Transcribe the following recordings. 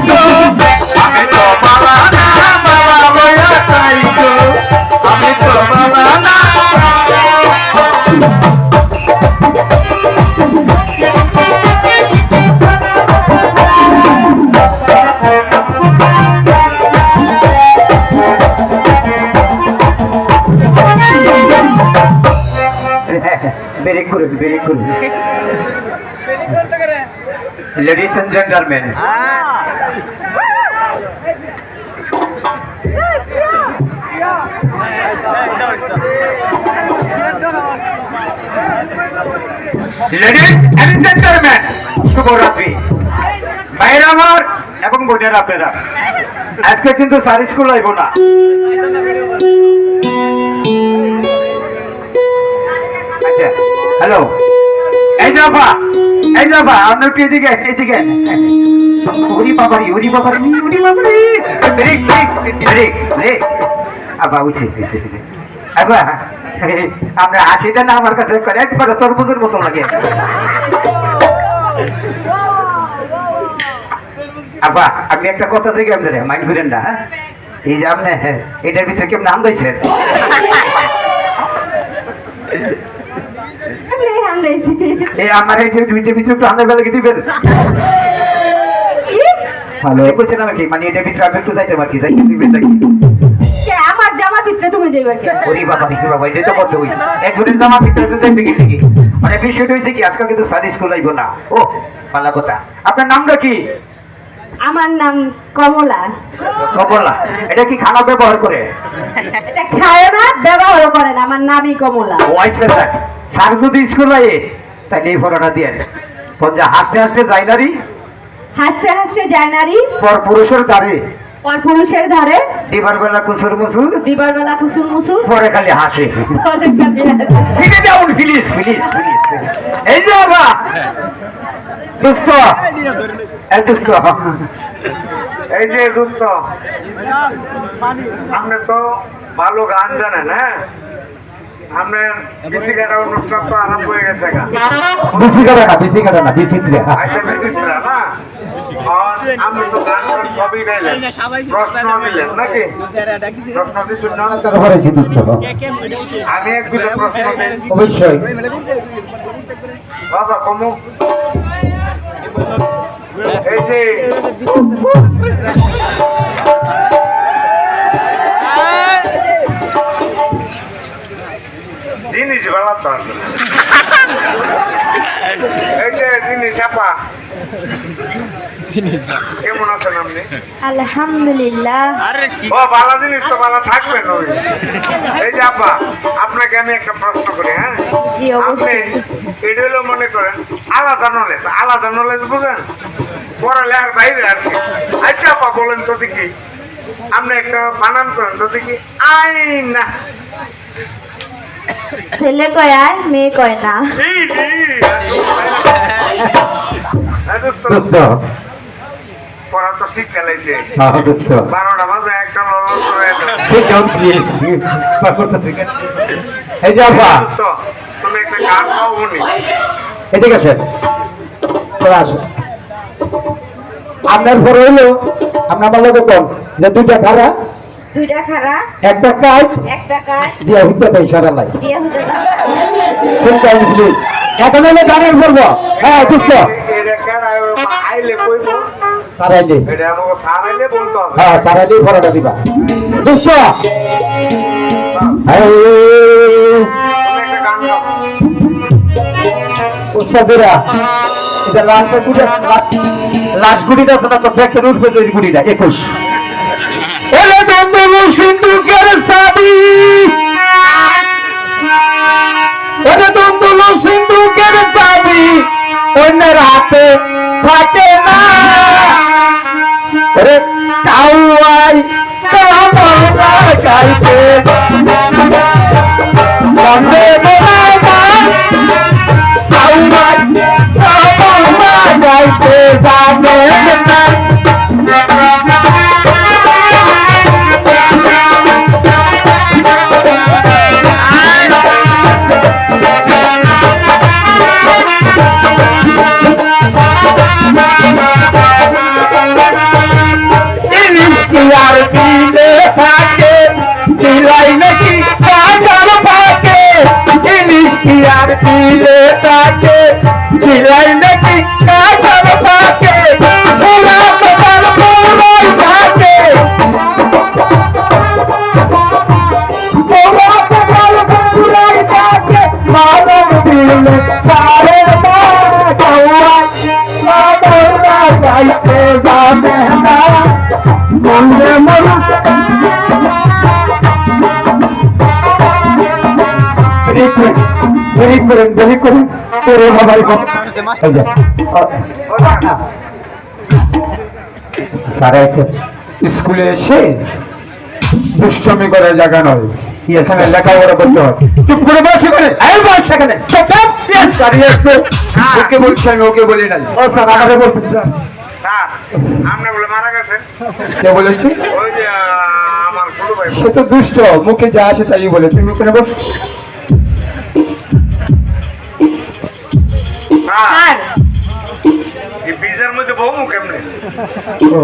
গো আমি তো বালা না বালা লইয়া যাই গো আমি তো বালা না very good. Ladies and gentlemen, শুভরাত্রি ভাইরা আমার এবং বোনেরা আপনারা আজকে কিন্তু সারি স্কুল আইব না আচ্ছা হ্যালো এই যাবা আপনার কি এদিকে ওরি বাবারি আবা উঠে আবা আমরা হাসিটা না আমার কাছে করে একবার তরমুজের মতো লাগে আবা আমি একটা কথা থেকে আপনারা মাইন্ড করেন না এই যে আপনি এটার ভিতরে কেমন নাম দিয়েছেন আমার এই দুইটার ভিতরে একটু আন্দাজ বেলা দিবেন ভালো বলছেন আমাকে মানে এটার ভিতরে আপনি একটু যাইতে পারি যাইতে দিবেন নাকি আমার জামা ভিতরে তুমি যাইবা কি ওরে বাবা দেখি বাবা এটা তো কত হই একজনের জামা ভিতরে তো যাইতে গেলে কি মানে বিষয়টা হইছে কি আজকাল কিন্তু সারি স্কুল আইব না ও ভালো কথা আপনার নামটা কি আমার নাম কমলা এটা কি খানা ব্যবহার করে এটা খায় না ব্যবহার করে না আমার নামই কমলা ও আচ্ছা স্যার যদি স্কুল আয়ে তাহলে এই ফটোটা দিয়ে পঞ্জা হাসতে হাসতে যায় নারী পর পুরুষের ধারে দিবার বেলা কুসুর মুসুর পরে খালি হাসে শিখে যাউন প্লিজ এই যে বাবা দোস্ত এই যে দোস্ত আপনি তো ভালো গান জানেন হ্যাঁ আপনার বিসি কাটা অনুষ্ঠান তো আরম্ভ হয়ে গেছে বিসি কাটা না না আমি তো গান সবই গাইলেন প্রশ্ন দিলেন নাকি প্রশ্ন আমি এক দুটো প্রশ্ন অবশ্যই বাবা কমু এই যে জিনিস বাড়াতে হবে এই যে জিনিস আপা কেমন আছেন আপনি আলহামদুলিল্লাহ ও ভালো জিনিস তো ভালো থাকবেন এই যে আপা আপনাকে আমি একটা প্রশ্ন করি হ্যাঁ আপনি এটা হলো মনে করেন আলাদা নলেজ বুঝেন পড়ালেখার বাইরে আর কি আচ্ছা আপা বলেন তো দেখি আপনি একটা বানান করেন তো দেখি আইনা ছেলে কয় আর মেয়ে কয় না পড়া তো ঠিক খেলাইছে 12টা বাজে একটা তুমি একটা গান গাও উনি ঠিক আছে আপনার পরে হইলো আপনার বলো কোন যে দুইটা খারা একটা কাজ দিয়া হইতে ইশারা লাই প্লিজ এখন হলে গানের করবো হ্যাঁ বুঝছ সারাইলে হ্যাঁ সারাইলে ফটোটা দিবা বুঝছ উস্তাদেরা এটা লাস্ট গুড়িটা আছে না তো ব্যাগটা উঠবে তো এই গুড়িটা 21 এলে বন্ধু সিন্ধুকের সাবি অন্যের হাতে থাকে না গাইতে গাইতে যাবে না যাইতে যাবে না বললে মরু দেরি করেন তোর বাবাই স্যার এসে স্কুলে এসে দুষ্টমি করার জায়গা নয় এখানে লেখাপড়া করতে হয় চুপ করে বসে করে সেখানে ওকে বলছি আমি ওকে বলি নাই ও স্যার আমাকে বলছেন স্যার স্যার আপনি বলে মারা গেছেন কে বলেছি ওই যে আমার ছোট ভাই সে তো দুষ্ট মুখে যা আসে তাই বলে তুমি ওখানে বস স্যার এই পিজার মধ্যে বউ কেমনে ও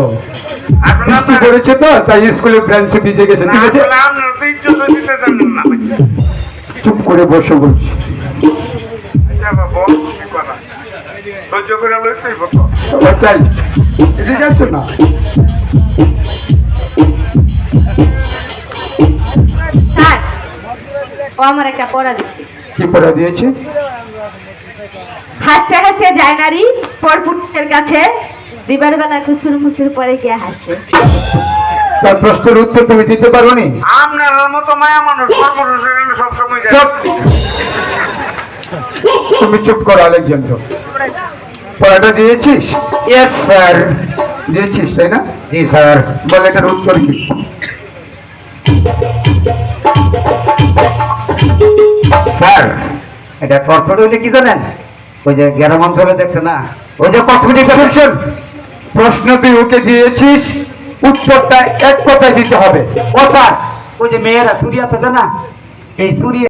আসলে বৃষ্টি করেছে তো তাই স্কুলে ব্রাঞ্চে ভিজে গেছে ঠিক আছে আপনারা তো ইজ্জত দিতে জানেন না চুপ করে বসে বলছি আচ্ছা বাবা কি করা সহ্য করে লইতেই বতো তাই এদিকে যাচ্ছ না স্যার ও আমার একটা পড়া দিচ্ছে কি পড়া দিয়েছে হাসতে হাসতে যায় নারী পরপুরুষের কাছে দিবার বেলা কুসুর মুসুর পরে গিয়ে হাসে তার প্রশ্নের উত্তর তুমি দিতে পারো নি আপনার মতো মায়া মানুষ কর্মসূচির সবসময় যায় চুপ তুমি চুপ করো আলেকজান্ডার পড়াটা দিয়েছিস ইয়েস স্যার দিয়েছিস তাই না জি স্যার বলে এটার উত্তর কি স্যার এটা কর্পোরেট হইলে কি জানেন ওই যে গ্রাম অঞ্চলে দেখছে না ওই যে কসমেটিক সেকশন প্রশ্ন তুই ওকে দিয়েছিস উত্তরটা এক কথায় দিতে হবে ও স্যার ওই যে মেয়েরা সুরিয়া পেতে না এই সুরিয়া